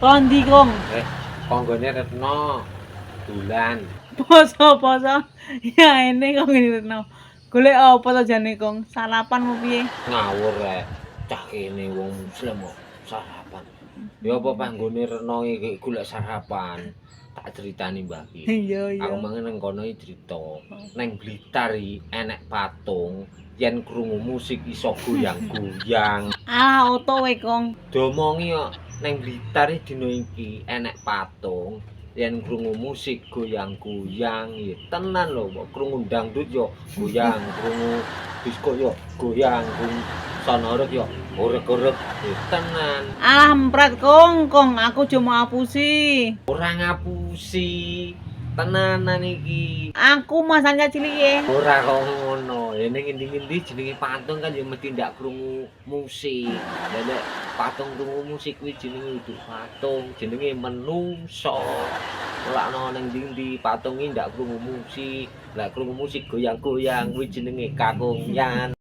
Kondi Kong. Konggone Retno dolan. Poso-poso ya ini kok ngene Retno. Golek apa to jane Kong? Sarapan mau piye? Ngawur rek. Cah kene wong muslim kok sarapan. Ya apa panggone Retno iki golek sarapan. Tak critani Mbah iki. Iya Aku iya. mangan nang kono iki crita. Neng Blitar iki enek patung yen krungu musik iso goyang-goyang. Ah, oto we Kong. Domongi kok neng Blitar dina iki enek patung yen krungu musik goyang-goyang ya tenan lho kok krungu dangdut yo goyang krungu disko yo goyang krungu sonorek yo urek-urek ya tenan Ah, empret Kong, aku aja mau apusi. ora ngapusi tenanan iki Aku masanya cilik ya. ora kok ngono ya ning endi-endi jenenge patung kan ya mesti ndak krungu musik lha nek patung krungu musik kuwi jenenge udah patung jenenge menungso ora ana ning ndi patung iki ndak krungu musik lah krungu musik goyang-goyang kuwi jenenge kakungyan